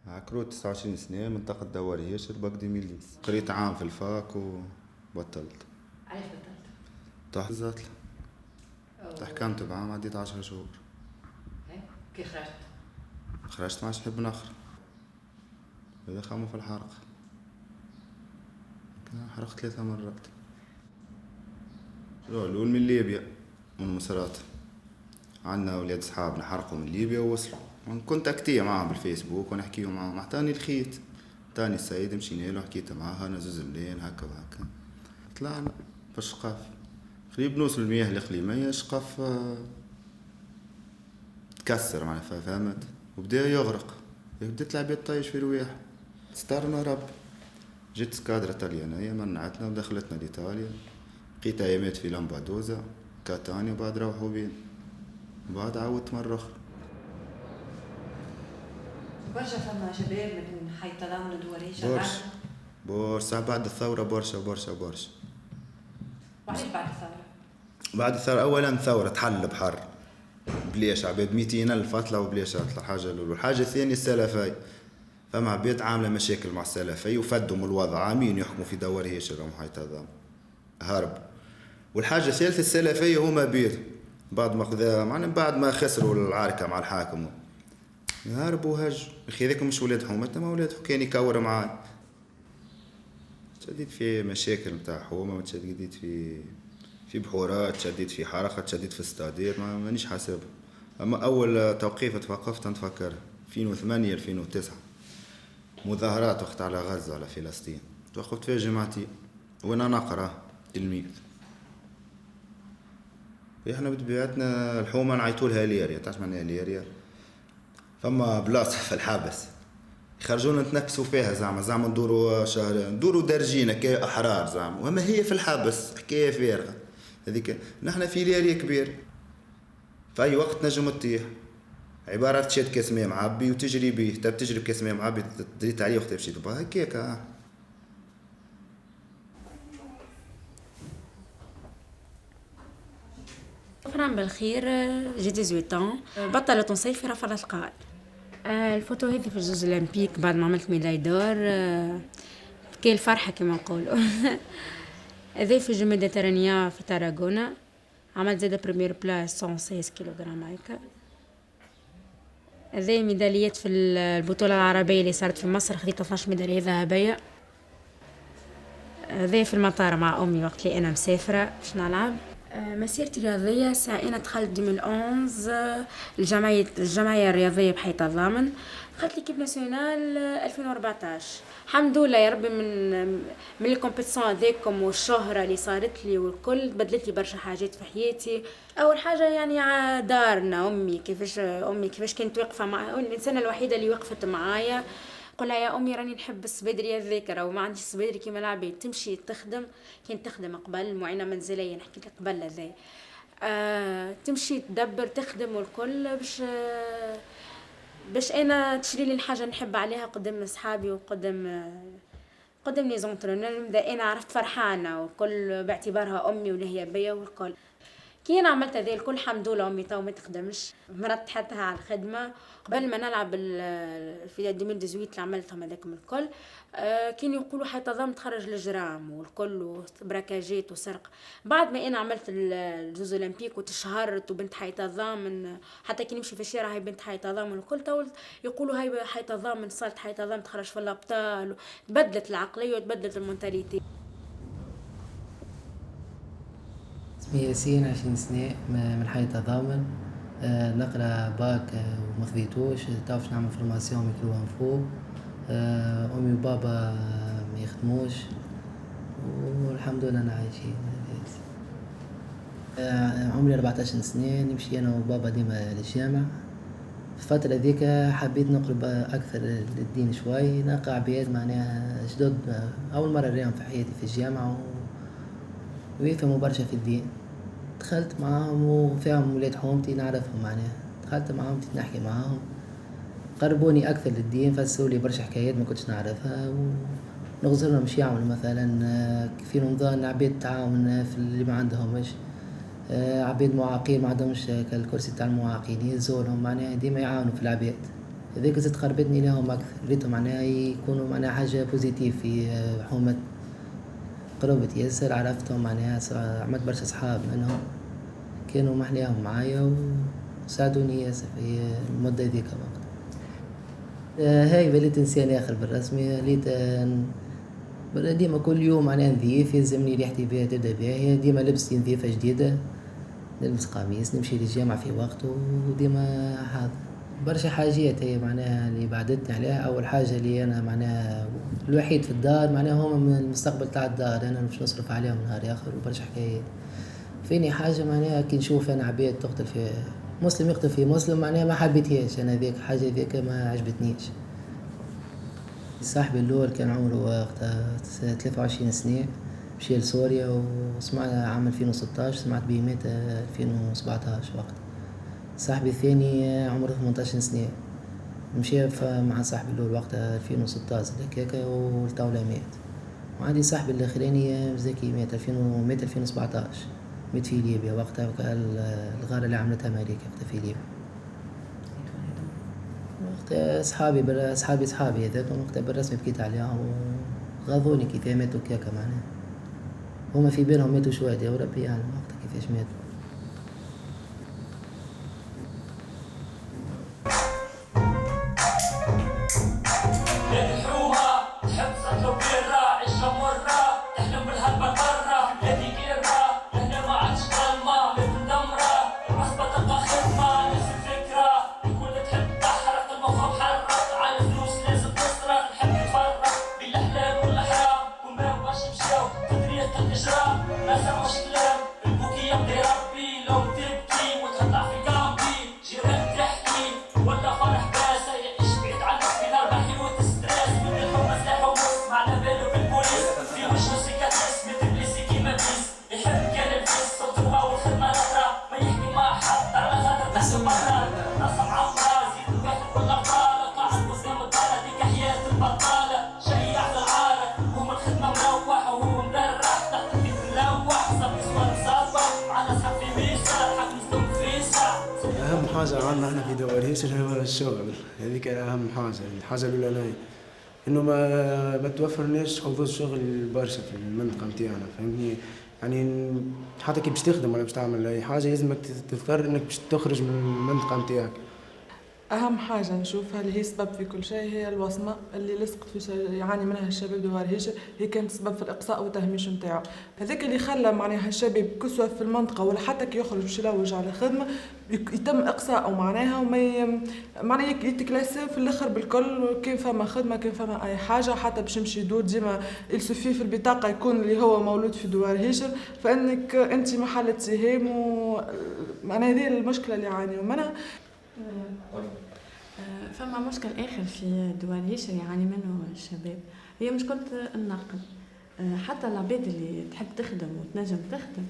عكروت 29 سنة، منطقة دوار شربك دي ميليس. قريت عام في الفاك وبطلت. علاش بطلت؟ طاح زاتلة. تحكمت بعام عديت 10 شهور. كي خرجت؟ خرجت مع شحب نخر. إذا خاموا في الحرق. حرقت 3 مرات. الأول من ليبيا، من مصرات. عندنا ولاد صحابنا حرقوا من ليبيا ووصلوا. كنت أكتية معهم بالفيسبوك ونحكيهم معهم. اعطاني الخيط. اعطاني السيد، مشينا له حكيت معاه أنا زوز ملايين هكا وهكا. طلعنا في الشقاف. قريب نوصل المياه الإقليمية، الشقاف تكسر معنا فهمت. وبدأ يغرق. بدأت العباد طايش في رواح. ستارنا رب. جيت سكادرة طليانية منعتنا ودخلتنا لإيطاليا. لقيت أيامات في لامبادوزا كاتانيا وبعد روحوا بين. بعد عاودت مرة أخرى. برشا فما شباب من حي تضامن ودوري برشا بعد الثورة برشا. وعلاش بعد الثورة؟ بعد الثورة أولا ثورة تحل بحر بليش عباد 200,000 أطلعوا بليش أطلع. حاجة الأولى. الحاجة الثانية السلفي. فما عباد عاملة مشاكل مع السلفي وفدوا من الوضع عامين يحكموا في دوار هيشر ومحي تضامن هرب. والحاجة الثالثة السلفية هما بيض بعد ما خسروا العركة مع الحاكم هربوا هج. اخي هذاك مش ولاد حومتنا، ما ولاد كان يكور معاي. تشديد في مشاكل متاع حومة، تشديد في بحورات، تشديد في حركة، تشديد في استادير مانيش حاسب. اما اول توقيف توقفت نتفكر 2008 2009 مظاهرات وقت على غزة على فلسطين. توقفت فيها جماعتي وانا نقرا تلميذ. احنا بطبيعتنا الحومة نعيطولها ليريا. تعرف معناها ليريا؟ فما بلاصة في الحبس يخرجونا نتنفسوا فيها زعما ندوروا شهر ندوروا درجينا كأحرار زعما، وما هي في الحبس حكاية فارغة هذيك. نحن في ليريا كبير في أي وقت نجم تطيح. عبارة تشد كاس ماء معبي وتجري بيه. تجري بكاس ماء معبي تدريت عليه وقت تمشي تبغى هكاك. فرحان بالخير. جي 18 بطلت نصيف في رفض القاء. الفوتو هذه في الجوز الأولمبيك بعد ما عملت ميداي دور. كي الفرحة كما نقولوا. هذه في الجو ميديترانيا في تاراغونا. عملت زادة بريمير بلاس 116 كيلوغرام هيك. هذه ميداليات في البطولة العربية اللي صارت في مصر، خذيت 12 ميدالية ذهبية. هذه في المطار مع أمي وقت اللي أنا مسافرة باش نلعب. مسيرتي الرياضية أنا دخلت 2011 الجمعية الرياضية بحي تضامن. دخلت ليكيب ناسيونال 2014. الحمد لله يا ربي من الكومبيتيسيون هذيكم والشهرة اللي صارت لي والكل بدلت لي برشا حاجات في حياتي. أول حاجة يعني دارنا أمي كيفاش كانت واقفة مع الإنسانة الوحيدة اللي وقفت معايا. قلها يا أمي راني نحب السبادري الذاكرة وما عنديش السبادري كيما العباد. تمشي كانت تخدم قبل معينة منزلية نحكي لك قبل هذا. تمشي تدبر تخدم والكل باش أنا تشري لي الحاجة نحب عليها قدام أصحابي وقدام لي زونترونور. نبدا أنا عرفت فرحانة والكل باعتبارها أمي ولا هي بيا والكل. كي انا عملت هذا الكل الحمد لله امي تو ما تخدمش مرات حتى على الخدمه. قبل ما نلعب في 2018 اللي عملتهم هذاكم الكل كانوا يقولوا حيتظام تخرج الجرام والكل وبراكاجات وسرقه. بعد ما انا عملت الجوز اولمبيك وتشهرت وبنت حيتظام حتى كي نمشي في الشارع هاي بنت حيتظام والكل تو يقولوا هاي حيتظام صارت حيتظام تخرج في الابطال. تبدلت العقليه وتبدلت المونتاليتي. اسمي ياسين 20 سنة من حي تضامن. نقرا باك ومخذيتوش تعرفش نعمل فورماسيون ميكرو انفو. امي وبابا ما يخدموش والحمد لله انا عايشين. عمري 14 سنة نمشي انا وبابا ديما للجامع. في الفترة ذيك حبيت نقرب اكثر للدين شوي. نلقى عباد معناها جدد اول مرة نراهم في حياتي في الجامعة ويفهموا برشا في الدين. دخلت معاهم وفيهم ولاد حومتي نعرفهم معناها. دخلت معاهم نحكي معاهم قربوني أكثر للدين. فسروا لي برشا حكايات ما كنتش نعرفها ونغزرهم مش يعملوا مثلا في رمضان عباد تعاون في اللي ما عندهمش. عباد معاقين ما عندهمش كالكرسي تاع المعاقين يهزولهم معناها ديما يعاونوا في العباد. هذيك زدت قربتني لهم أكثر، ريتهم معناها يكونوا معناها حاجة بوزيتيف في حومة. قربت ياسر، عرفتهم معناها، عملت برشا صحاب منهم كانوا محليهم معايا وساعدوني ياسر في المدة ذيك الوقت. هاي وليت إنسان آخر بالرسمي، ليت ديما كل يوم معناها نظيف، يلزمني ريحتي بها تبدا باهية، ديما لبستي نظيفة جديدة، نلبس قميص نمشي للجامعة في وقته، وديما حاضر. برشا حاجات هي معناها اللي بعدتني عليها. أول حاجة اللي أنا معناها الوحيد في الدار، معناها هما من المستقبل تاع الدار، أنا مش نصرف عليهم نهار آخر وبرشا حكايات. فيني حاجة معناها كي نشوف أنا عباد تقتل في مسلم يقتل في مسلم، معناها ما حبيتهاش أنا، ذيك حاجة ذيك ما عجبتنيش. صاحبي الأول كان عمره وقتها 23 سنة، مشي لسوريا وسمعنا عام 2016 سمعت به مات 2017 وقت. صاحبي الثاني عمره 18 سنة، مشي مع صاحبي الأول وقتها 2016 هكاكا والتولا مات. وعندي صاحبي الأخراني زكي مات 2017، مات في ليبيا وقتها، الغارة اللي عملتها أمريكا وقتها في ليبيا. وقتها صحابي هذاكم وقتها بالرسمي بكيت عليهم وغاضوني كيف ماتوا كاكا معناها. هما في بينهم ماتوا شهداء وربي يعلم وقتها كيفاش ماتوا. أهم حاجة عندنا احنا في دواريش هو الشغل، هذيك أهم حاجة. الحاجة الأولى إنه ما توفرناش حظوظ شغل برشا في المنطقة متاعنا، فهمتني؟ يعني حتى كي باش تخدم ولا باش تعمل أي حاجة لازمك تضطر إنك باش تخرج من المنطقة متاعك. أهم حاجة نشوفها اللي هي سبب في كل شيء هي الوصمة اللي لصقت في يعاني منها الشباب دوارهيش، هي كانت سبب في الإقصاء والتهميش نتاعو. هذاك اللي خلى معناها الشباب كسوة في المنطقة ولا حتى كي يخرج باش يلوج على خدمة يتم إقصاءه معناها، وما معناها يتكلاسى في الآخر بالكل. كان فما خدمة كان فما أي حاجة حتى باش يمشي يدور ديما يلسفيه في البطاقة يكون اللي هو مولود في دوارهيش، فإنك أنت محل اتهام. معناها هذه المشكلة اللي يعانيوا منها. فما مشكل آخر في دوارهيش يعاني منه الشباب، هي مشكلة النقل. حتى العباد اللي تحب تخدم وتنجم تخدم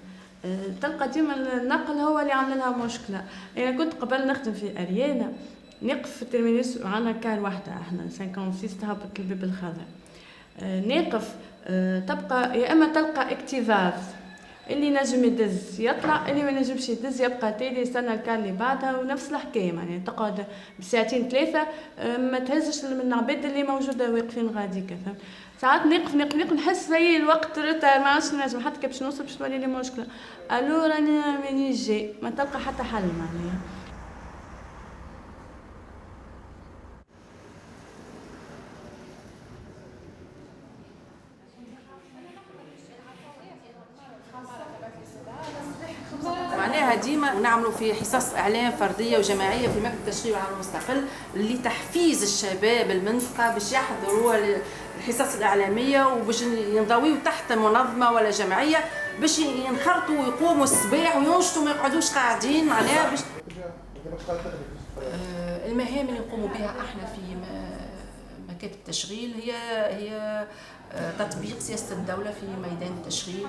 تلقى ديما النقل هو اللي عامل لها مشكلة. أنا كنت قبل نخدم في أريانا نقف في الترمينيس وعنا كار واحدة، احنا 56 تهبط الباب الخضراء نقف، تبقى يا إما تلقى اكتظاظ اللي نجم يدز يطلع، اللي ما نجمش يدز يبقى تالي يستنى الكار اللي بعدها، ونفس الحكايه يعني تقعد بساعتين ثلاثه ما تهزش من العباد اللي موجوده واقفين غاديكا. فهمت؟ ساعات نقف نحس زي الوقت ما عادش نجم حتى كي باش نوصل باش تولي لي مشكله، الو راني مانيش جاي، ما تلقى حتى حل معناها. ديما ونعملوا في حصص اعلام فرديه وجماعيه في مكتب التشغيل العام المستقل لتحفيز الشباب المنطقه باش يحضروا الحصص الاعلاميه وباش ينضويوا تحت منظمه ولا جمعيه باش ينخرطوا ويقوموا الصباح وينشطوا ما يقعدوش قاعدين معناها باش المهام اللي نقوموا بها احنا في مكاتب التشغيل هي تطبيق سياسه الدوله في ميدان التشغيل.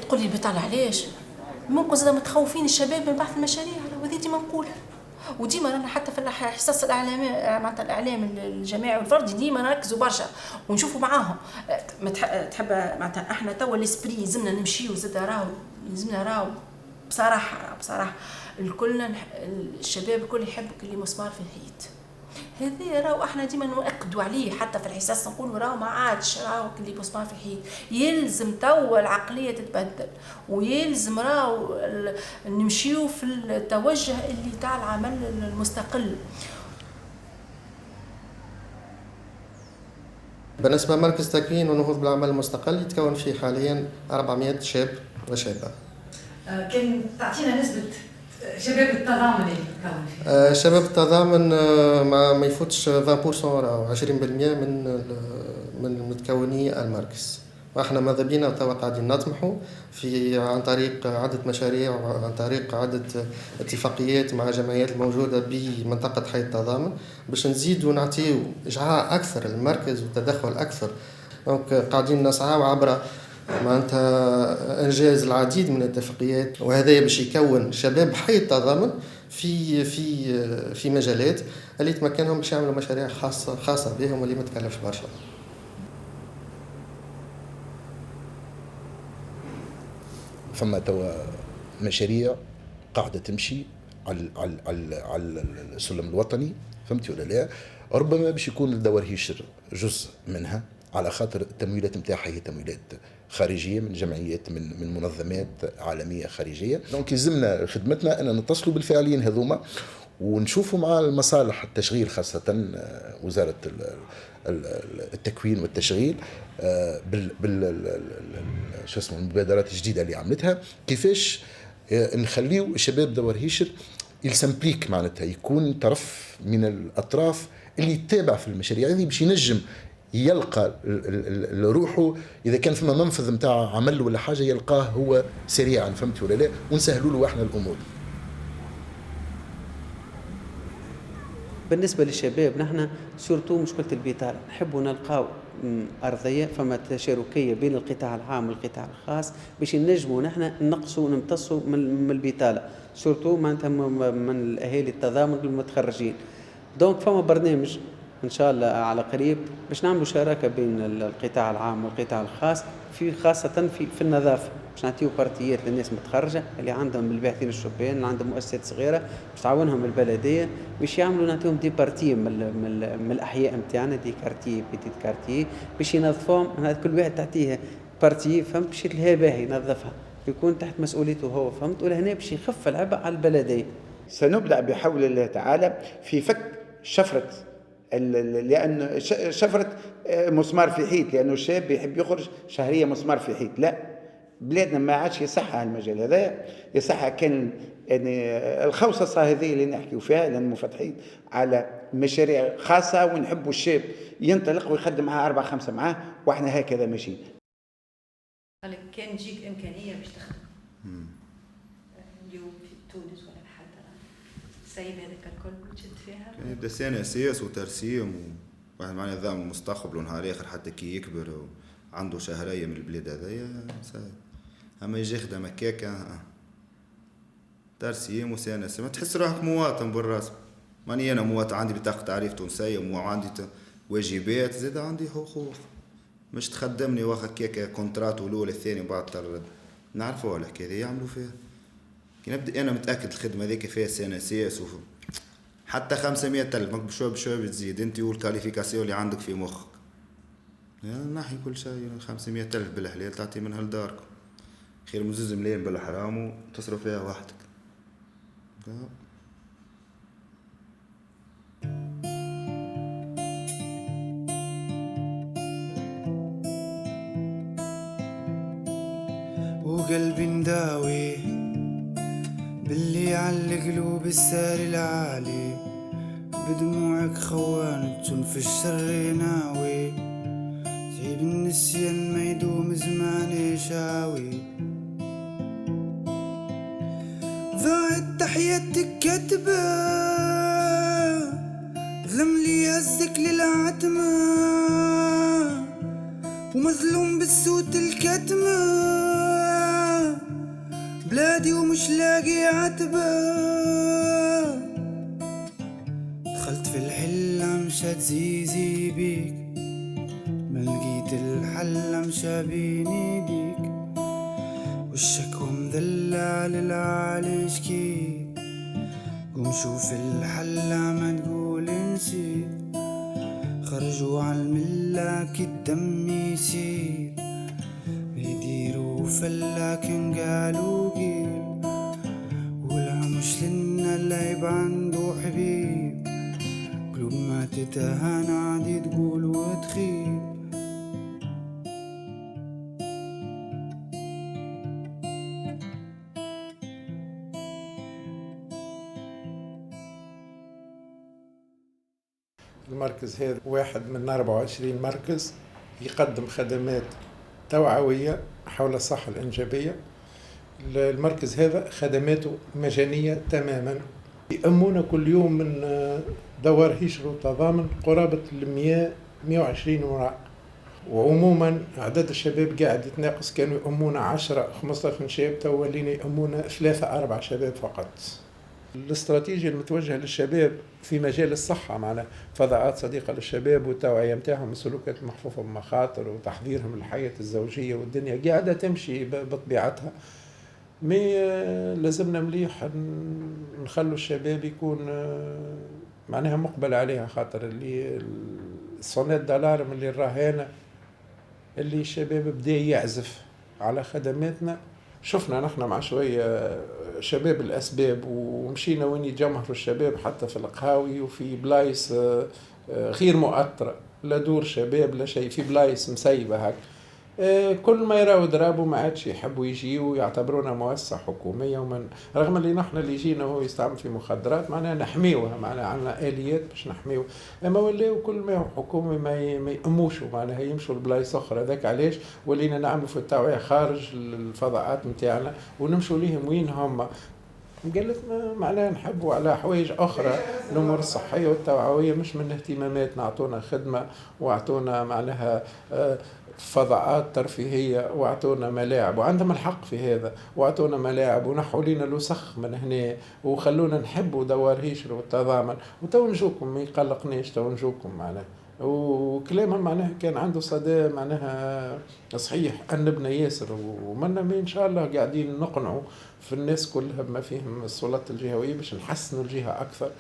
تقول لي بطال علاش؟ ممكن زاد متخوفين الشباب من بعض المشاريع، وهذه ديما نقولها، وديما رانا حتى في الحصص الاعلام معناتها الاعلام الجماعي والفردي ديما نركزوا برشا ونشوفوا معاهم. تحب معناتها احنا توا الاسبري لازمنا نمشيو زاد راهو لازمنا راهو بصراحه الكل الشباب الكل يحب اللي مسمار في الحيط. هذا راهو احنا ديما نؤكدوا عليه حتى في الحصص نقولوا راهو ما عادش راهو اللي مسمار في الحيط. يلزم توا العقليه تتبدل ويلزم راهو نمشيو في التوجه اللي تاع العمل المستقل. بالنسبة لمركز تكوين ونهوض بالعمل المستقل يتكون فيه حاليا 400 شاب وشابة. كان تعطينا نسبة شباب التضامن اللي يتكون فيه؟ شباب التضامن ما يفوتش 20% أو 20% من متكوني المركز. واحنا ماذا بينا توا قاعدين نطمحوا في عن طريق عدة مشاريع وعن طريق عدة اتفاقيات مع جمعيات الموجودة بمنطقة حي التضامن باش نزيدوا نعطيو إشعاع أكثر للمركز وتدخل أكثر. دونك قاعدين نسعى عبر معناتها إنجاز العديد من الاتفاقيات، وهذا باش يكون شباب حي التضامن في مجالات اللي تمكنهم باش يعملوا مشاريع خاصة بهم واللي ما تكلفش برشا. فما توا مشاريع قاعدة تمشي على السلم الوطني، فهمتي ولا لا؟ ربما باش يكون الدور هيشر جزء منها، على خاطر التمويلات نتاعها هي تمويلات خارجيه من جمعيات من منظمات عالميه خارجيه. دونك يلزمنا خدمتنا ان نتصلوا بالفاعلين هذوما ونشوفوا مع المصالح التشغيل خاصه وزاره التكوين والتشغيل شو اسمه المبادرات الجديده اللي عملتها، كيفاش نخليو الشباب دور هيشر يلسمبليك معناتها يكون طرف من الاطراف اللي يتابع في المشاريع هذه باش ينجم يلقى روحه اذا كان فما منفذ نتاع عمل ولا حاجه يلقاه هو سريعا، فهمت ولا لا؟ ونسهلوا له احنا الامور. بالنسبه للشباب نحن سورتو مشكله البطاله، نحبوا نلقاو ارضيه فما تشاركيه بين القطاع العام والقطاع الخاص باش نجموا نحن نقصوا ونمتصوا من البطاله، سورتو معناتها من الاهالي التضامن المتخرجين. دونك فما برنامج ان شاء الله على قريب باش نعملوا شراكه بين القطاع العام والقطاع الخاص خاصه في النظافه، باش نعطيو بارتيات للناس متخرجه اللي عندهم الباحثين الشبان اللي عندهم مؤسسات صغيره باش تعاونهم البلديه باش يعملوا نعطيهم دي بارتي من الاحياء نتاعنا، دي كارتي بيتيت كارتي باش ينظفوهم. كل واحد تعطيه بارتي فهمت باش يلها باهي ينظفها يكون تحت مسؤوليته هو، فهمت؟ ولهنا باش يخف العبء على البلديه. سنبدأ بحول الله تعالى في فك شفرة، لأن شفرة مسمار في حيط، لأنه الشاب يحب يخرج شهرية مسمار في حيط. لا، بلادنا ما عادش يصحها المجال هذا، يصحها كان يعني الخوصصة هذه اللي نحكيو فيها، لأن منفتحين على مشاريع خاصة ونحبوا الشاب ينطلق ويخدم معاه 4-5 معاه، وإحنا هكذا ماشيين. قالك كان تجيك إمكانية باش تخدم اليوم في تونس ولا حتى سايب هذاك الكل تشد فيها؟ كان يبدا سنة أساس وترسيم واحد معناه نظام المستقبل ونهار آخر حتى كي يكبر عنده شهرية من البلاد هذايا سايب. أما يجي يخدم هكاكا ترسيم وسنة ما تحس روحك مواطن بالرسم. ماني أنا مواطن عندي بطاقة تعريف تونسية وعندي واجبات زاد عندي حقوق، مش تخدمني واخا كيكا كونترات والأول الثاني بعد ترد. نعرفوا الحكاية هذه يعملوا فيها كي نبدا. أنا متأكد الخدمة ذيك فيها سنة أساس حتى 500,000 ماك بشوي بشوي بتزيد انت والكاليفيكاسيون اللي عندك في مخك. يعني ناحي كل شيء 500,000 بالحلال تعطي منها لداركم، خير من 2 ملايين بالحرام وتصرف فيها وحدك. وقلبي نداوي باللي على القلوب السار العالي، بدموعك خوانت في الشر ناوي، تعيب النسيان ما يدوم زمان شاوي. ضاعت تحياتك كتبة ظلم لي هزك للعتمة، ومظلوم بالصوت الكتمة بلادي ومش لاقي عتبة. دخلت في الحلة مشات زيزي بيك، ما لقيت الحل مشى بين ايديك، والشكوى مذلة للعالي شكيت، ونشوف الحلة ما تقول نسيت، خرجوا عالملة كي الدم يسيل، يديروا فلاكن قالوا قيل، ولا مش لنا اللعب عنده حبيب، قلوب ما تتهان عادي تقول وتخيب. المركز هذا واحد من 24 مركز يقدم خدمات توعوية حول الصحة الإنجابية. المركز هذا خدماته مجانية تماما. يأمون كل يوم من دوار هيشر والتضامن قرابة 120 وراء، وعموما عدد الشباب قاعد يتناقص، كانوا يأمون 10-15 شاب، تو ولينا يأمون 3-4 شباب فقط. الاستراتيجية المتوجهة للشباب في مجال الصحة معنا فضاءات صديقة للشباب والتوعية متاعهم السلوكات المحفوفة بمخاطر وتحضيرهم من الحياة الزوجية، والدنيا قاعدة تمشي بطبيعتها. مي لازمنا مليح نخلوا الشباب يكون معناها مقبل عليها، خاطر اللي الصونات دالارم اللي الرهانة اللي الشباب بدا يعزف على خدماتنا. شفنا نحن مع شوية شباب الأسباب ومشينا وين يتجمهروا الشباب حتى في القهاوي وفي بلايس غير مؤثرة، لا دور شباب لا شيء، في بلايس مسيبة هك. كل ما يراو درابو ما عادش يحبوا يجيوا ويعتبرونا مؤسسة حكومية، ومن رغم اللي نحن اللي جينا هو يستعمل في مخدرات معناها نحميوها، معناها عندنا آليات باش نحميوها، اما ولاو كل ما هو حكومي ما يأموشوا معناها يمشوا لبلايص اخرى. ذاك علاش ولينا نعملوا في التوعية خارج الفضاءات نتاعنا ونمشوا ليهم وين هم. قالت معناها نحبوا على حوايج أخرى، الأمور الصحية والتوعوية مش من اهتماماتنا، أعطونا خدمة وأعطونا معناها فضاءات ترفيهية وأعطونا ملاعب، وعندهم الحق في هذا، وأعطونا ملاعب ونحوا لنا الوسخ من هنا وخلونا نحبوا دوار هيشر والتضامن، وتو نجوكم ما يقلقناش، تو نجوكم معناها. وكلامهم معناها كان عنده صدى معناها صحيح، أنبنا ياسر، ومنا إن شاء الله قاعدين نقنعوا في الناس كلها بما فيهم السلطات الجهوية باش نحسنوا الجهة أكثر.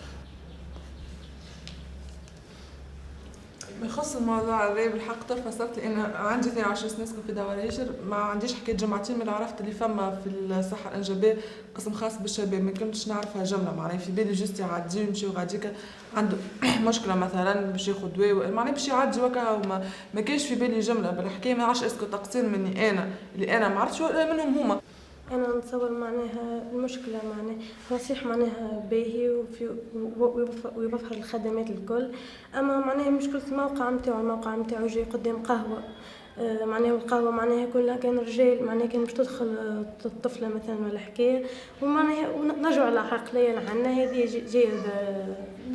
بخص الموضوع هذا بالحق تفصلت، لان عندي 22 سنه نسكن في دوار هيشر، ما عنديش حكايه جمعتين من عرفت اللي فما في الصحه الانجابيه قسم خاص بالشباب، ما كنتش نعرفها جمله معناها في بالي جوست يعدي ويمشي وغاديك عنده مشكله مثلا باش ياخذ دواء معناها باش يعدي وكا، ما كانش في بالي جمله بالحكايه. ما عرفتش اسكو تقصير مني انا اللي انا ما عرفتش منهم هما. أنا نتصور معناها المشكلة معناها هو صحيح معناها باهي ويوفر الخدمات الكل، أما معناها مشكلة الموقع متاعو جاي قدام قهوة، معناها القهوة معناها كلها كان رجال، معناها كان باش تدخل الطفلة مثلا ولا حكاية، ومعناها نرجعوا على العقلية اللي عندنا هذه جاية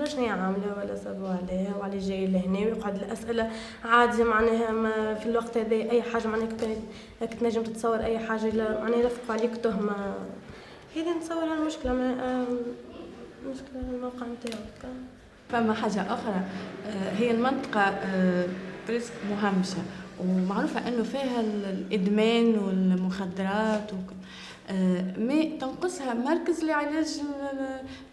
شنو عاملة ولا صبوا عليها وعلى جاي لهنا ويقعد الأسئلة عادي معناها ما في الوقت هذا أي حاجة معناها كنت نجم تتصور أي حاجة معناها يلفقوا عليك تهمة، هذه نتصورها المشكلة مشكلة الموقع نتاعو. فما حاجة أخرى، هي المنطقة بريسك مهمشة ومعروفة أنه فيها الإدمان والمخدرات ما تنقصها مركز لعلاج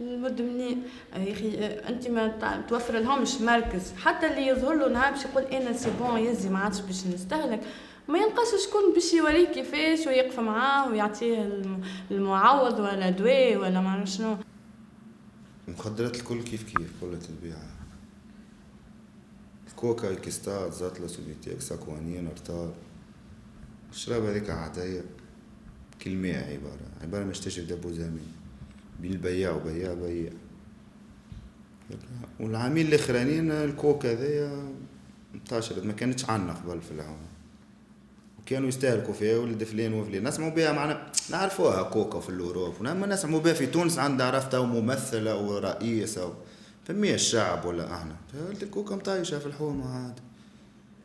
المدمنين. يا أخي أنت ما توفر لهمش مركز، حتى اللي يظهر له نهار باش يقول أنا سي بون يزي ما عادش باش نستهلك، ما ينقصش شكون باش يوريه كيفاش ويقف معاه ويعطيه المعوض ولا دواء ولا ما عرف شنو. المخدرات الكل كيف كلها تتبيع، الكوكا، الكيستات، زاتلا، سوبيتيك، ساكوانين، ارتار، الشراب هذيك عادية كلمة عبارة مش تجي دبو زمين بين البياع وبياع بياع. والعميل الاخرانيين الكوكا ذي انتشرت، ما كانتش عنا قبل في العام، وكانوا يستهلكوا فيها ولد فلان وفلان نسمعوا بها، معنا نعرفوها كوكا في الأوروب، ونما نسمعوا بها في تونس عندها عرفتها ممثلة ورئيسة فمية الشعب ولا احنا قلت الكوكا مطايشة في الحومة عاد.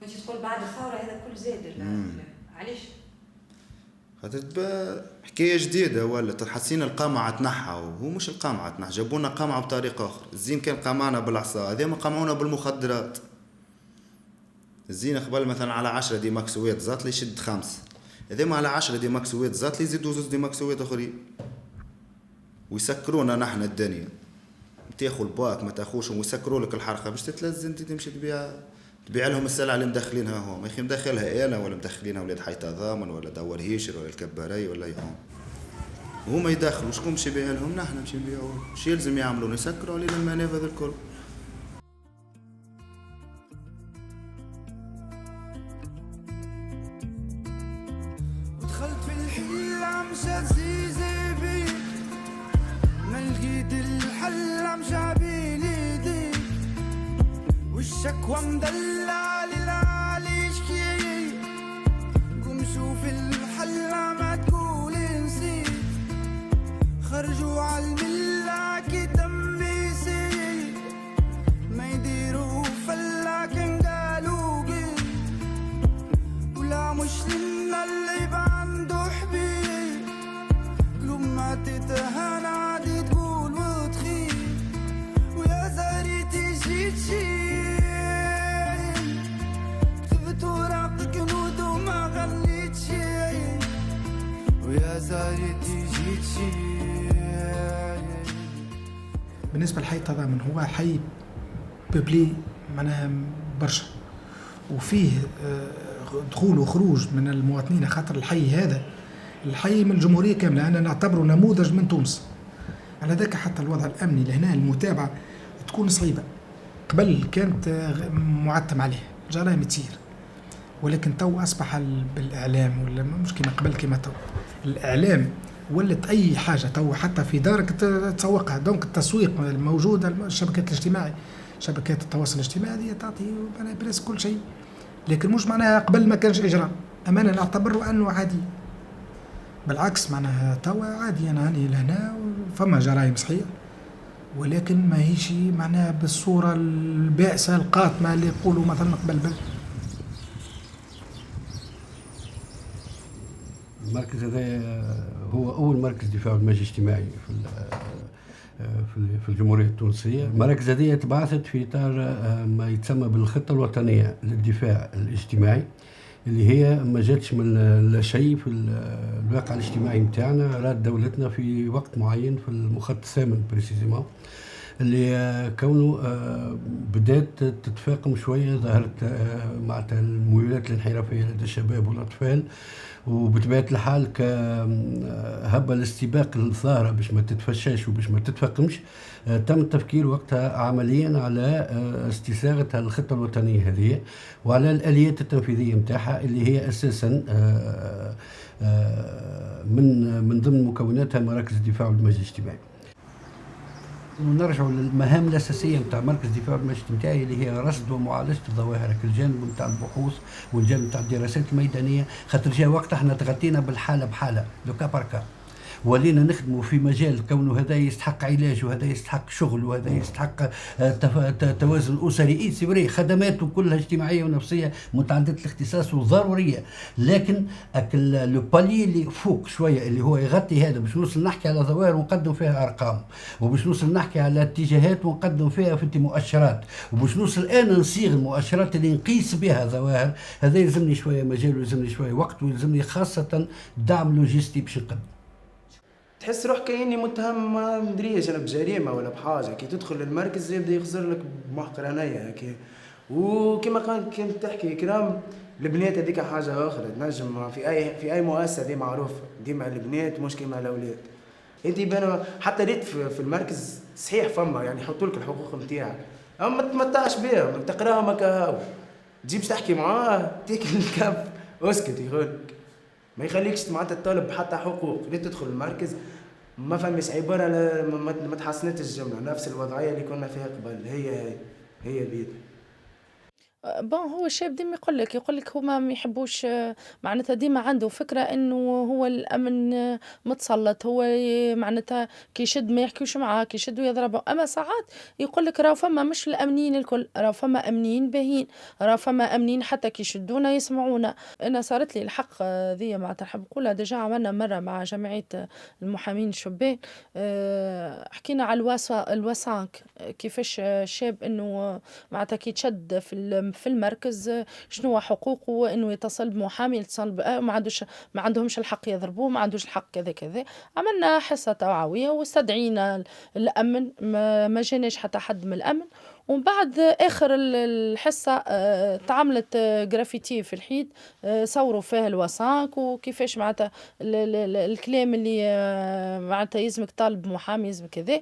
ماشي تقول بعد الثورة هذا كل زاد علاش؟ خاطر حكاية جديدة ولا تحسين القمعة تنحى، وهو مش القمعة تنحى، جابونا قمعة بطريقة أخرى. الزين كان قمعنا بالعصا، هذا ما قمعونا بالمخدرات. الزين قبل مثلا على 10 دي ماكسوات زات لي يشد 5، هذا ما على 10 دي ماكسوات زات لي يزيدوا 2 دي ماكسوات أخرين ويسكرونا نحن الدنيا. تاخذ الباك ما تاخوش ويسكروا لك الحرقه باش تتلزم انت تمشي تبيع لهم السلعه اللي مدخلينها هم، يا اخي مدخلها انا ولا مدخلينها ولاد حي تضامن ولا دور هيشر ولا الكباري ولا يهم، هما يدخلوا شكون باش يبيع لهم؟ نحن باش نبيعوا، شي يلزم يعملوا يسكروا علينا المنافذ الكل. دخلت في الحلة مشات زيزي بيك، ما لقيت الحل مشى بيديك، والشكوى مدلع للعالي شكي، قوم شوف الحل ما تقول نسيت، خرجوا عالملة كي دمي يسيل، ما يديروا فلاكن قالوا قيل، ولا مسلم اللي عنده حبيب، قلوب ما تتهان عادي تقول وتخيل، ويا زاريتي جيت شيل، كتبت وراقك نود وما غنيت شيء، ويا زاريتي جيت شيل. بالنسبة لحي التضامن هو حي ببلي معناها برشا، وفيه دخول وخروج من المواطنين، خاطر الحي هذا الحي من الجمهورية كاملة، أنا نعتبره نموذج من تونس. على ذاك حتى الوضع الأمني لهنا المتابعة تكون صعيبة، قبل كانت معتم عليه جرائم تصير، ولكن تو أصبح بالإعلام ولا مش كما قبل كما تو الإعلام ولت أي حاجة تو حتى في دارك تسوقها، دونك التسويق الموجودة الشبكات الاجتماعية شبكات التواصل الاجتماعي هي تعطي بريس كل شيء، لكن مش معناها قبل ما كانش إجرام، أمانة نعتبره أنه عادي، بالعكس معناها توا عادي. أنا هاني لهنا فما جرائم صحيح، ولكن ما هيش معناها بالصورة البائسة القاتمة اللي يقولوا مثلا قبل. المركز هذا هو أول مركز دفاع والمجلس الاجتماعي في الجمهورية التونسية. المراكز هذه تبعثت في إطار ما يتسمى بالخطة الوطنية للدفاع الاجتماعي، اللي هي ما جاتش من لا شيء في الواقع الاجتماعي متاعنا، راد دولتنا في وقت معين في المخطط الثامن بريسيزيمون، اللي كونه بدات تتفاقم شوية، ظهرت مع الميولات الانحرافية لدى الشباب والأطفال، وبطبيعة الحال كهبة الاستباق الظاهرة باش ما تتفشاش وباش ما تتفاقمش، تم التفكير وقتها عمليا على استساغة الخطة الوطنية هذه وعلى الآليات التنفيذية متاعها، اللي هي أساسا من ضمن مكوناتها مراكز الدفاع والمجلس الاجتماعي. ونرجع للمهام الأساسية متاع مركز الدفاع والمجلس الاجتماعي، اللي هي رصد ومعالجة الظواهر الجانب متاع البحوث والجانب متاع الدراسات الميدانية، خاطر جاء وقت احنا تغطينا بالحالة بحالة لوكا باركا، ولينا نخدموا في مجال كونه هذا يستحق علاج وهذا يستحق شغل وهذا يستحق توازن أسري، سيبري خدمات كلها اجتماعية ونفسية متعددة الاختصاص وضرورية، لكن لو بالي اللي فوق شوية اللي هو يغطي هذا باش نوصل نحكي على ظواهر ونقدم فيها أرقام، وباش نوصل نحكي على اتجاهات ونقدم فيها في مؤشرات، وباش نوصل أنا نصيغ المؤشرات اللي نقيس بها ظواهر، هذا يلزمني شوية مجال ويلزمني شوية وقت ويلزمني خاصة دعم لوجستي باش نقدم. تحس روح كأني متهم ما مدريش انا بجريمه ولا بحاجه، كي تدخل للمركز يبدا يخزر لك بمحقر عينيا هكا، وكما كنت تحكي كرام البنات هذيك حاجه اخرى، تنجم في اي مؤسسه دي معروف ديما البنات مش كيما الاولاد، انت بان حتى ريت في المركز صحيح فما يعني يحطوا لك الحقوق نتاعك، اما ما تمتعش بها، ما تقراهم هكا، تجيبش تحكي معاه تاكل الكف اسكت يقولك، ما يخليكش معناتها تطالب حتى حقوق، ليه تدخل المركز ما فماش عباره ما تحسنتش الجمله، نفس الوضعيه اللي كنا فيها قبل، هي بيد. بون هو الشاب ديما يقول لك هما ما يحبوش، معناتها ديما عنده فكره انه هو الامن متسلط، هو معناتها كي يشد ما يحكيوش معاه، كي يشد ويضربه، اما ساعات يقول لك راهو فما مش الامنيين الكل، راهو فما امنيين باهين، راهو فما امنيين حتى كي يشدونا يسمعونا. انا صارت لي الحق ذي معناتها نحب نقولها، ديجا عملنا مره مع جمعيه المحامين الشبان، حكينا على الواسانك كيفاش الشاب انه معناتها كي تشد في في المركز شنو هو حقوقه، انه يتصل بمحامي، يتصل ما عندهمش الحق يضربوه، ما عندوش الحق كذا كذا. عملنا حصه توعويه واستدعينا الامن، ما جاناش حتى حد من الامن. ومن بعد اخر الحصه تعملت جرافيتي في الحيط، صوروا فيه الوثائق وكيفاش معناتها الكلام اللي معناتها يلزمك طالب محامي يلزمك كذا.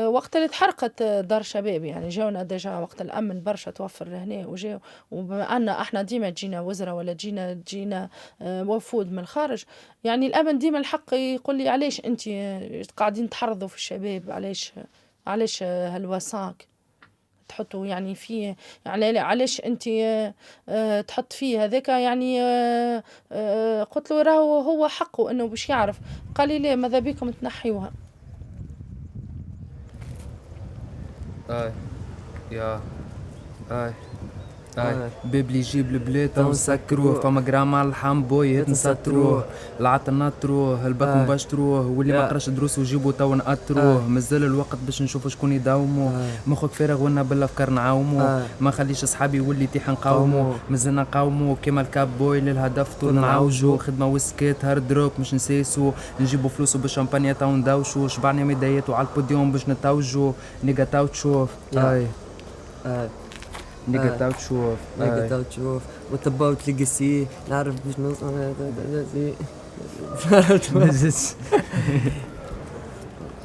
وقت اللي تحرقت دار شباب يعني جاونا ديجا وقت الامن برشا توفر لهنا وجاو، وبما ان احنا ديما تجينا وزراء ولا تجينا وفود من الخارج، يعني الامن ديما الحق يقول لي علاش انت قاعدين تحرضوا في الشباب، علاش هالوثائق تحطوا يعني فيه، يعني علاش انت تحط فيه هذاك، يعني قلت له راهو هو حقه انه باش يعرف. قال لي لا ماذا بيكم تنحيوها. يا بيبلي يجيب البلاد ونسكروه، فما جرام على الحامبوي نسطروه، العطل نطروه، الباك مباشروه، واللي ما قراش دروس وجيبوا تو نأطروه. مازال الوقت باش نشوفوا شكون يداوموه، مخك فارغ وانا بالافكار نعاوموه، ما خليش صحابي واللي يتيح نقاوموه، مازلنا نقاوموه كيما الكابوي للهدف طول نعوجو، خدمه وسكيت هارد روك مش نسيسو، نجيبوا فلوسو بالشامبانيا تو نداوشو، شبعنا ميدايات وعلى البوديوم باش نتوجو، نيجا تو تشوف نيجا تو تشوف نيجا تو تشوف وتباو تلقى سي نعرف باش نوصل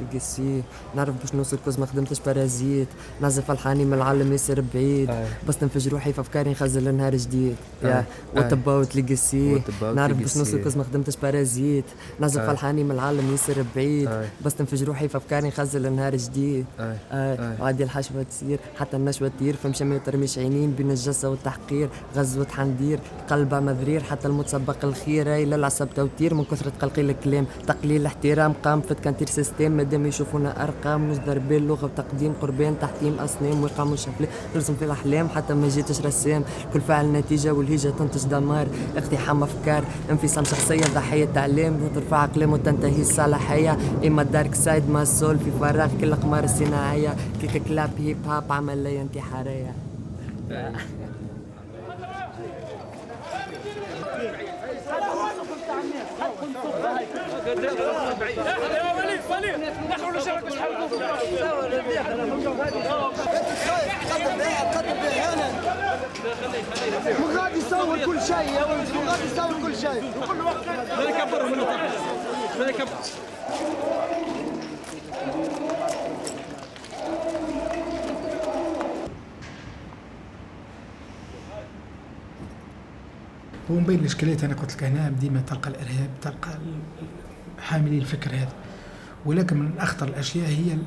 القسي، نعرف باش نوصل كوز ما خدمتش بارازيت، نعزف الحاني من العالم ياسر بعيد، بس تنفج روحي في افكاري نخزن لنهار جديد. وتباوت القسي، نعرف باش نوصل كوز ما خدمتش بارازيت، نعزف الحاني من العالم ياسر بعيد، بس تنفج روحي في افكاري نخزن لنهار جديد. وعادي الحشوه تصير حتى النشوه تطير، فمشي ما يترميش عينين بين الجسه والتحقير، غزوه حندير قلبها مذرير حتى المتسبق الخير، للعصب توتير من كثره تقلقيل الكلام، تقليل احترام قام فت كانتير سيستيم، مادام يشوفونا ارقام مش ضربين لغه وتقديم قربان تحكيم اصنام ويقاموا شفلي نرسم في الاحلام حتى ما جيتش رسام، كل فعل نتيجه والهيجه تنتج دمار، اقتحام افكار انفصام شخصيه ضحيه تعليم وترفع اقلام وتنتهي الصلاحيه، اما الدارك سايد ما السول في فراغ كل اقمار الصناعيه، كيك كلاب هيب هاب عمليه انتحاريه. مو غادي يصور كل شيء يا ولدي، مو غادي يصور كل شيء كل وقت. لا يكبرهم لا يكبر. هو من بين الاشكاليات انا قلت لك هنا ديما تلقى الارهاب، تلقى حاملي الفكر هذا، ولكن من اخطر الاشياء هي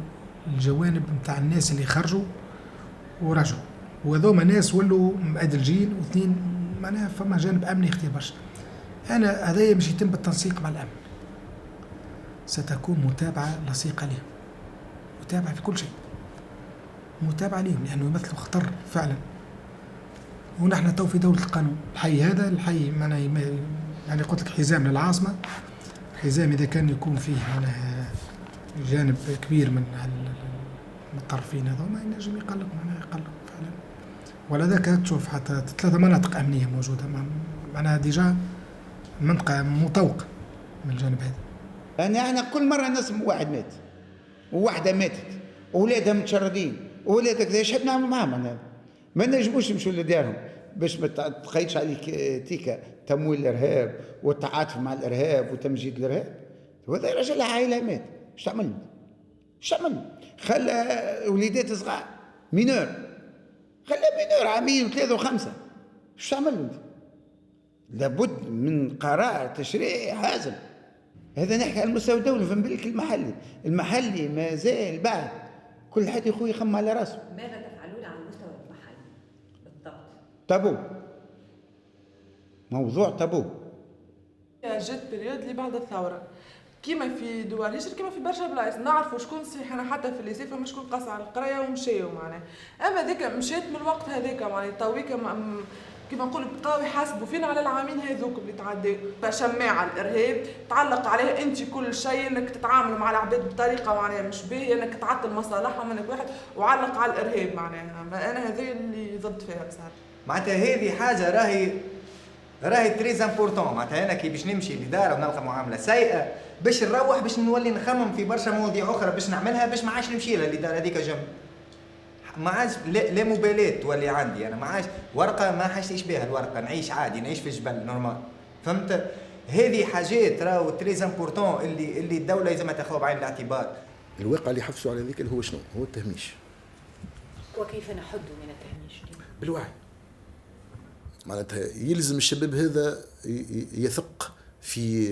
الجوانب نتاع الناس اللي خرجوا ورجعوا، وهذوما ناس ولوا مأدلجين، واثنين معناها فما جانب امني خطير برشا. انا هذايا مش يتم بالتنسيق مع الامن، ستكون متابعه لصيقه لهم، متابعه في كل شيء، متابعه لهم لانه يمثلوا خطر فعلا. ونحن تو في دولة القانون، الحي هذا الحي معناها يعني قلت لك حزام للعاصمة، حزام إذا كان يكون فيه معناها جانب كبير من الطرفين هذوما ينجم يقلق، معناها يقلق فعلا. ولا ذاك تشوف حتى 3 مناطق أمنية موجودة، معناها ديجا منطقة مطوقة من الجانب هذا. يعني احنا كل مرة نسمع واحد مات وواحدة ماتت وولادها متشردين وولادك ذا شحال نعمل معاهم أنا؟ ما نجموش نمشوا لدارهم باش ما تقيدش عليك تيكا تمويل الارهاب والتعاطف مع الارهاب وتمجيد الارهاب. وهذا رجل عائله مات، اش تعمل؟ اش تعمل؟ خلى وليدات صغار مينور، خلى مينور عامين و3 و5، اش تعمل انت؟ لابد من قرار تشريعي حازم. هذا نحكي على المستوى الدولي، فما بالك المحلي ما زال بعد كل حد يخوي يخم على راسه. ماذا تفعلون على المستوى المحلي بالضبط؟ تابو، موضوع تابو. جات بريود اللي بعد الثوره كيما في دول يشر كيما في برشا بلايص نعرفوا شكون صحيح. انا حتى في الليسي فما شكون قاص على القرايه ومشاو معناها، اما ذيك مشات من الوقت هذاك معناها تويك كيما نقول بقاو يحاسبوا فينا على العامين هذوك اللي تعداو. شماعه الارهاب تعلق عليها انت كل شيء، انك تتعامل مع العباد بطريقه معناها مش باهيه، انك تعطل مصالحهم منك واحد وعلق على الارهاب معناها. انا هذه اللي ضد فيها بصراحه. معناتها هذه حاجه راهي تريز امبورطون. معناتها انا كي باش نمشي لدار ونلقى معامله سيئه باش نروح باش نولي نخمم في برشا مواضيع اخرى باش نعملها باش ما عادش نمشي لها لدار هذيك جنب. ما عادش لا مبالاه تولي عندي، انا ما عادش ورقه ما حاجتيش بها الورقه، نعيش عادي نعيش في الجبل نورمال. فهمت؟ هذه حاجات راهو تريز امبورطون اللي الدوله لازم تاخذها بعين الاعتبار. الواقع اللي حفزوا على ذيك اللي هو شنو؟ هو التهميش. وكيف نحد من التهميش؟ بالوعي. معناتها يلزم الشباب هذا يثق في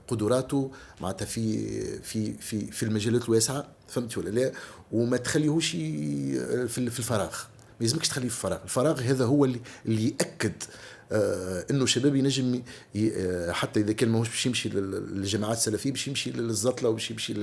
قدراته، معناتها في المجالات الواسعه، فهمت ولا لا؟ وما تخليهوش في الفراغ، ما يلزمكش تخليه في الفراغ. الفراغ هذا هو اللي يأكد انه الشباب ينجم حتى اذا كان ماهوش باش يمشي للجماعات السلفيه باش يمشي للزطله وباش يمشي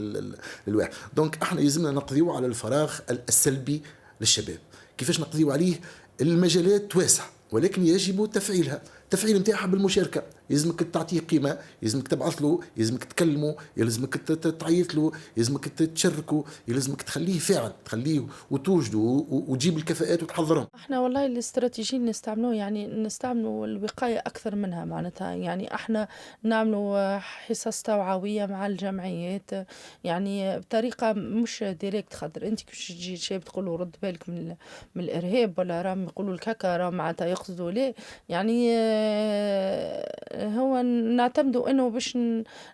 للواحد. دونك احنا يلزمنا نقضيو على الفراغ السلبي للشباب. كيفاش نقضيو عليه؟ المجالات واسعه ولكن يجب تفعيلها. التفعيل نتاعها بالمشاركه، يلزمك تعطيه قيمه، يلزمك تبعث له، يلزمك تكلمه، يلزمك تعيط له، يلزمك تشاركه، يلزمك تخليه فاعل، تخليه وتوجده وتجيب الكفاءات وتحضرهم. احنا والله الاستراتيجيه اللي نستعملوه يعني نستعملوا الوقايه اكثر منها معناتها. يعني احنا نعملوا حصص توعويه مع الجمعيات يعني بطريقه مش ديريكت، خاطر انت كيفاش تجي شاب تقولوا رد بالك من الارهاب ولا راهم يقولوا الكاكا راهم معناتها يقصدوا ليه. يعني هو نعتمدوا انه باش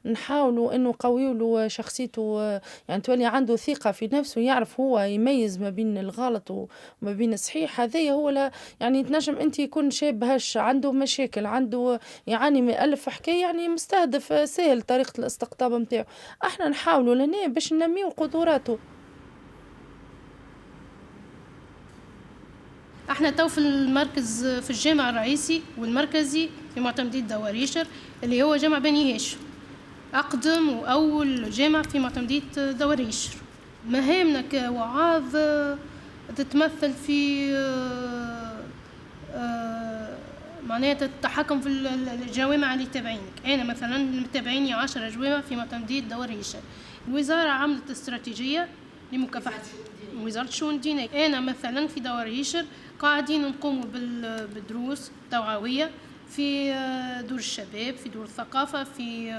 نحاولوا انه نقويوا له شخصيته، يعني تولي عنده ثقه في نفسه، يعرف هو يميز ما بين الغلط وما بين الصحيح. هذايا هو لا يعني تنجم انت يكون شاب هش عنده مشاكل، عنده يعاني من ألف حكايه، يعني مستهدف سهل طريقه الاستقطاب نتاعو. احنا نحاولوا لنا باش ننميو قدراته. احنا تو في المركز في الجامع الرئيسي والمركزي في معتمدية دواريشر اللي هو جامع بني هاشم، أقدم وأول جامع في معتمدية دواريشر. مهامنا كوعاظ تتمثل في معناتها التحكم في الجوامع اللي تابعينك. أنا مثلا متابعيني 10 جوامع في معتمدية دواريشر. الوزارة عملت استراتيجية لمكافحة وزارة الشؤون الدينية. أنا مثلا في دواريشر قاعدين نقوم بالدروس توعوية في دور الشباب، في دور الثقافة، في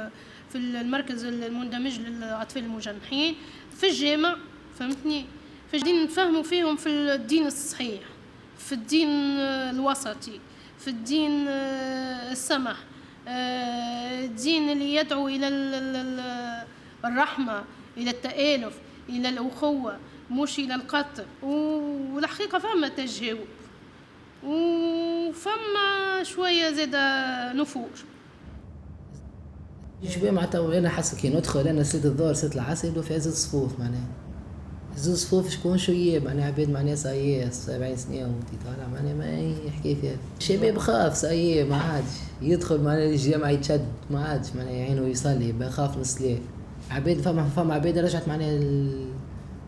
المركز المندمج للأطفال المجنحين، في الجامع، فهمتني؟ في الدين نفهموا فيهم في الدين الصحيح، في الدين الوسطي، في الدين السمح، الدين اللي يدعو إلى الرحمة، إلى التآلف، إلى الأخوة، مش إلى القتل. والحقيقة فما تجاوب وفما شوية زادة نفور. شوية معناتها أنا حاسة كي ندخل أنا سيد الظهر سيد العصر يبدو في عز الصفوف. معناها عز الصفوف شكون شوية معناها عباد معناها صايية 70 سنة وانتي طالع معناها ما أي حكاية فيها. الشباب خاف صايية ما عادش يدخل معناها الجامعة يتشد ما عادش معناها يعينه يصلي بخاف من الصلاة. عباد فما عباد رجعت معناها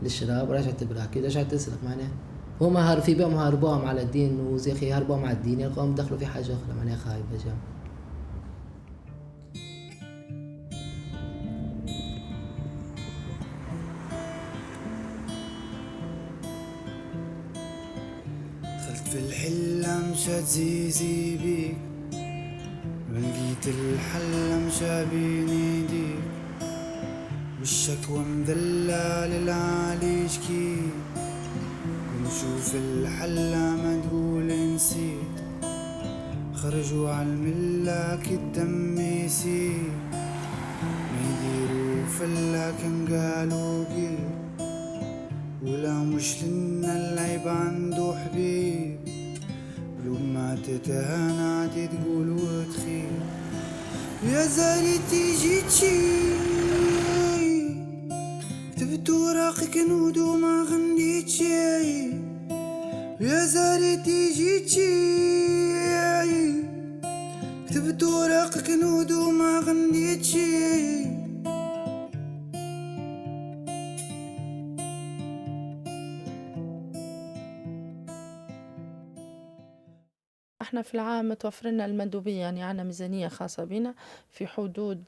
للشراب، رجعت تبراكي، رجعت تسرق معناها. هما في بالهم هربوهم على الدين وزيخي هربوهم على الدين يلقوهم دخلوا في حاجة أخرى معناها خايبة جام. دخلت في الحلة مشات زيزي بيك، لقيت الحلة مشا بين ايديك، والشكوى مذلة للعالي يشكيك، ونشوف الحلة ما تقول نسيت، خرجوا عالملة كالدم يسيل، ما يديروا فلا كان قالوا قيل، ولا مش لنا العيب عنده حبيب، قلوب ما تتهانى تقول وتخيل، يا زاري تيجي كتبت وراقك نود وما غنيت شي، يا زاري تيجي كتبت وراقك نود وما غنيت شي. احنا في العام متوفر لنا المندوبية، يعني عندنا ميزانية خاصة بنا في حدود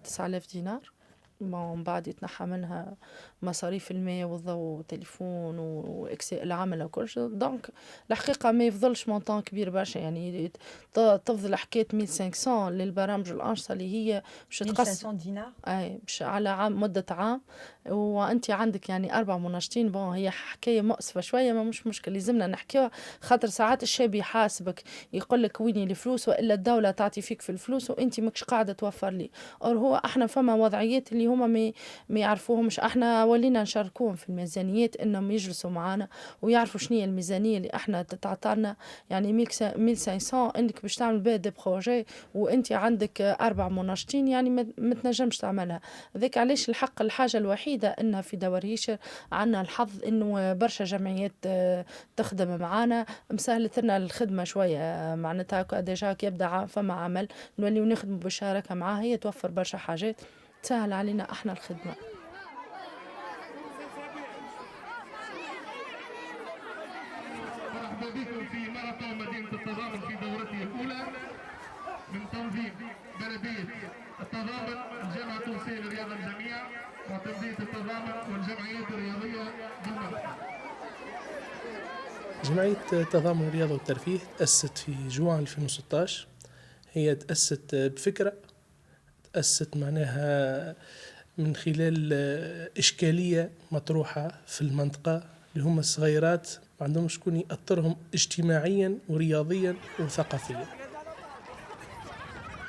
9000 دينار. من بعد يتنحى منها مصاريف الماء والضوء والتليفون واكساء العمل وكل شيء. دونك الحقيقة ما يفضلش مونطان كبير برشا، يعني تفضل حكاية 1500 للبرامج الأنشطة اللي هي باش تقسم 1500 دينار اي باش على عام مدة عام، وانت عندك يعني 4 مناشطين. بون هي حكاية مؤسفة شوية، ما مش مشكل، لازمنا نحكيها، خاطر ساعات الشاب يحاسبك يقول لك ويني الفلوس، والا الدولة تعطي فيك في الفلوس وانت ماكش قاعدة توفر لي. اور هو احنا فما وضعيات اللي هما ما يعرفوهمش، احنا ولينا نشاركوهم في الميزانيات انهم يجلسوا معنا ويعرفوا شنو هي الميزانية اللي احنا تتعطلنا. يعني 1500 انك باش تعمل بها دي بروجي وانت عندك 4 مناشطين، يعني ما تنجمش تعملها. ذاك علاش الحاجة الوحيدة انها في دورهيشر عندنا الحظ انه برشا جمعيات تخدم معنا، مسهلت لنا الخدمة شوية. معناتها ديجا يبدا فما عمل نوليو نخدموا بالشراكة معاه، هي توفر برشا حاجات تسهل علينا احنا الخدمة. مرحبا بكم في ماراثون مدينة التضامن في دورته الأولى من تنظيم بلدية التضامن، الجامعة التونسية للرياضة الجميع وتنظيم التضامن والجمعيات الرياضية بالمنطقة. جمعية التضامن الرياضة والترفيه تأسست في جوان 2016. هي تأسست بفكرة، تأسست معناها من خلال إشكالية مطروحة في المنطقة اللي هم الصغيرات ما عندهم شكون يأثرهم اجتماعيا ورياضيا وثقافيا.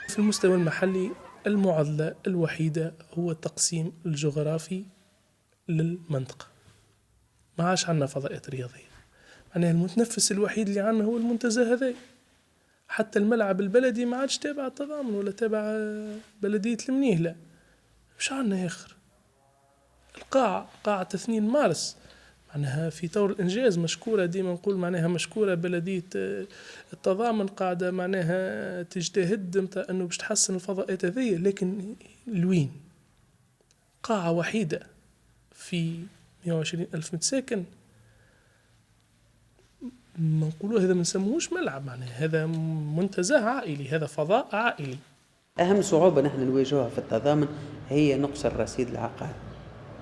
في المستوى المحلي المعضلة الوحيدة هو التقسيم الجغرافي للمنطقة، ما عاش عنا فضاءات رياضية، معناها المتنفس الوحيد اللي عنا هو المنتزه هذا. حتى الملعب البلدي ما عادش تابع التضامن ولا تابع بلدية المنيهلة، مش عنا آخر. قاعة 2 مارس معناها في طور الإنجاز مشكورة، ديما نقول معناها مشكورة بلدية التضامن، قاعدة معناها تجتهد متى أنه باش تحسن الفضاءات هذية، لكن لوين؟ قاعة وحيدة في 120 ألف متساكن، ما نقولوا هذا ما نسموهوش ملعب، معناها هذا منتزه عائلي، هذا فضاء عائلي. أهم صعوبة نحن نواجهها في التضامن هي نقص الرصيد العقاري.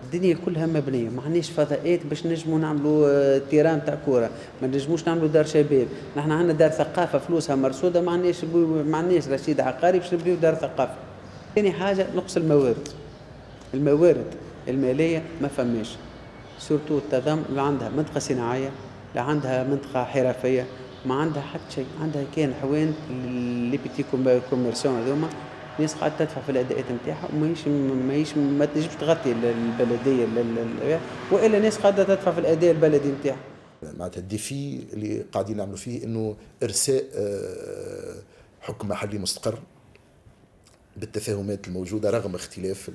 الدنيا كلها مبنية، ما عندناش فضاءات باش نجموا نعملوا تيران تاع كورة، ما نجموش نعملوا دار شباب. نحن عندنا دار ثقافة فلوسها مرصودة، ما عندناش رصيد عقاري باش نبنيو دار ثقافة. ثاني حاجة نقص الموارد المالية ما فماش، سورتو التضامن اللي عندها منطقة صناعية، لا عندها منطقة حرفية، ما عندها حتى شيء. عندها كان حوان اللي بيتي كوميرسيون هذوما ناس قاعدة تدفع في الأداءات نتاعها ما تنجمش تغطي البلدية وإلا ناس قاعدة تدفع في الأداء البلدي نتاعها. معناتها الديفي اللي قاعدين نعملوا فيه إنه إرساء حكم محلي مستقر بالتفاهمات الموجودة رغم اختلاف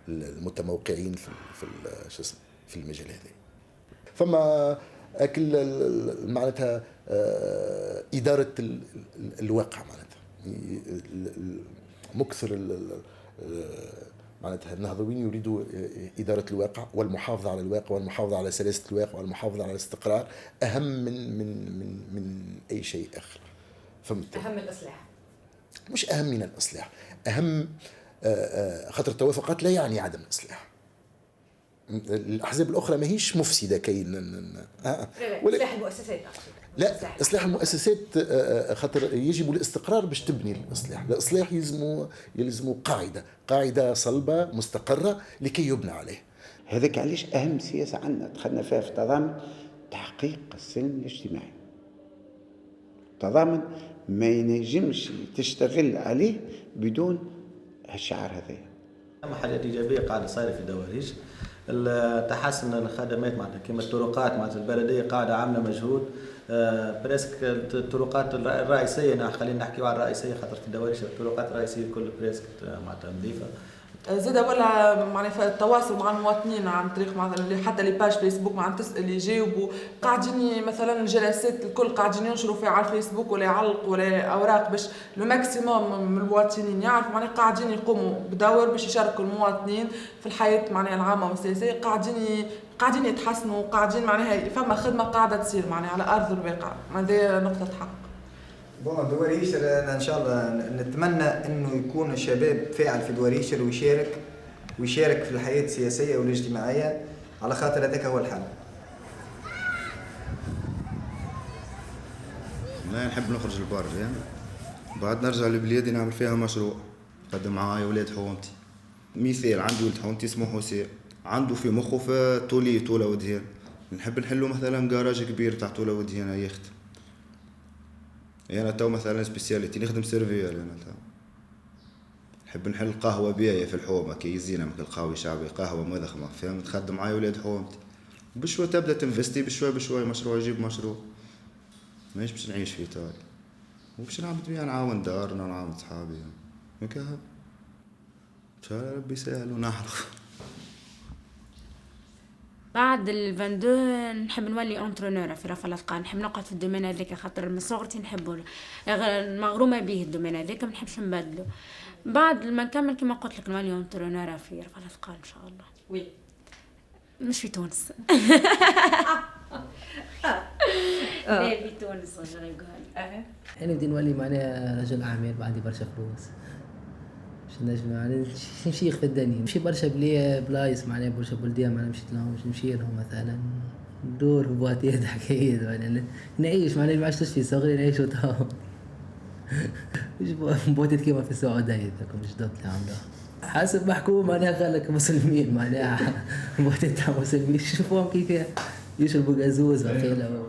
المتموقعين في المجال هذا. فما أكل معناتها إدارة الواقع، معناتها مكثر معناتها النهضويين يريدوا إدارة الواقع والمحافظة على الواقع والمحافظة على سلاسة الواقع والمحافظة على الاستقرار أهم من أي شيء آخر. فهمت؟ أهم من الإصلاح، مش أهم من الإصلاح، أهم خاطر التوافقات لا يعني عدم الإصلاح. الأحزاب الأخرى ما هيش مفسدة كي إصلاح المؤسسات. لا، إصلاح المؤسسات خاطر يجب الاستقرار باش تبني الإصلاح. الإصلاح يلزموا قاعدة صلبة مستقرة لكي يبنى عليه. هذاك علاش أهم سياسة عندنا دخلنا فيها في التضامن تحقيق السلم الاجتماعي. التضامن ما ينجمش تشتغل عليه بدون هالشعار هذا. حاجات إيجابية قاعدة صايرة في دواريش، تحسن الخدمات معناتها كما الطرقات، معناتها البلدية قاعدة عاملة مجهود. بريسك الطرقات الرئيسية، خلينا نحكيو على الرئيسية خاطر في دواريش الطرقات الرئيسية كل بريسك معناتها نظيفة، زاد ولا معناها في التواصل مع المواطنين عن طريق مثلا حتى لي باج فيسبوك مع تسال يجاوبوا قاعدين مثلا الجلسات الكل قاعدين ينشروا فيها على الفيسبوك ولا يعلقوا ولا اوراق باش لو ماكسيموم من المواطنين يعرفوا معناها قاعدين يقوموا بدور باش يشاركوا المواطنين في الحياه معناها العامه والسياسيه قاعدين يتحسنوا قاعدين معناها فما خدمه قاعده تصير معناها على ارض الواقع هذه نقطه حق. بون دواريشر انا ان شاء الله نتمنى انه يكون الشباب فاعل في دواريشر ويشارك في الحياه السياسيه والاجتماعيه على خاطر هذاك هو الحل. لا نحب نخرج لبرا يعني بعد نرجع لبلادي نعمل فيها مشروع نقدم معايا ولاد حومتي. مثال عندي ولد حومتي اسمه حسين عنده في مخه في طولة ودهان نحب نحلو مثلا جراج كبير تاع طولة ودهان يخدم. أنا تو مثلا سبيسياليتي نخدم سيرفير أنا تو نحب نحل قهوة بياية في الحومة كي يزينا مثل قهوة شعبي قهوة مضخمة فهمت تخدم معايا ولاد حومتي بشوي تبدأ تنفستي بشوي مشروع يجيب مشروع ماش باش نعيش في إيطاليا وباش نعمل بيها نعاون دارنا نعاون صحابي هكا إن شاء الله ربي يسهل ونعرف. بعد ال22 نحب نولي انترونور في رفع الاثقال نحب نقعد في الدومين هذاك خاطر من صغرتي نحبه مغرومه به الدومين هذاك ما نحبش نبدله. بعد ما نكمل كما قلت لك نولي انترونور في رفع الاثقال ان شاء الله. وي مش في تونس. لا في تونس غير قال انا بدي نولي معناها رجل اعمال بعدي برشا فلوس باش نجم نمشي في الدنيا نمشي برشا بلايص معناها برشا بلدان معناها مشيت لهم باش نمشي لهم مثلا ندور في بواتيات حكايات معناها نعيش معناها ما عشتش في صغري نعيشوا تاهم مش بواتيات كيما في السعودية ذاكم جدود اللي عندها حسب محكوم معناها خلك مسلمين معناها بواتيات تاع مسلمين شوفوهم كيف يشربوا غازوز وخيله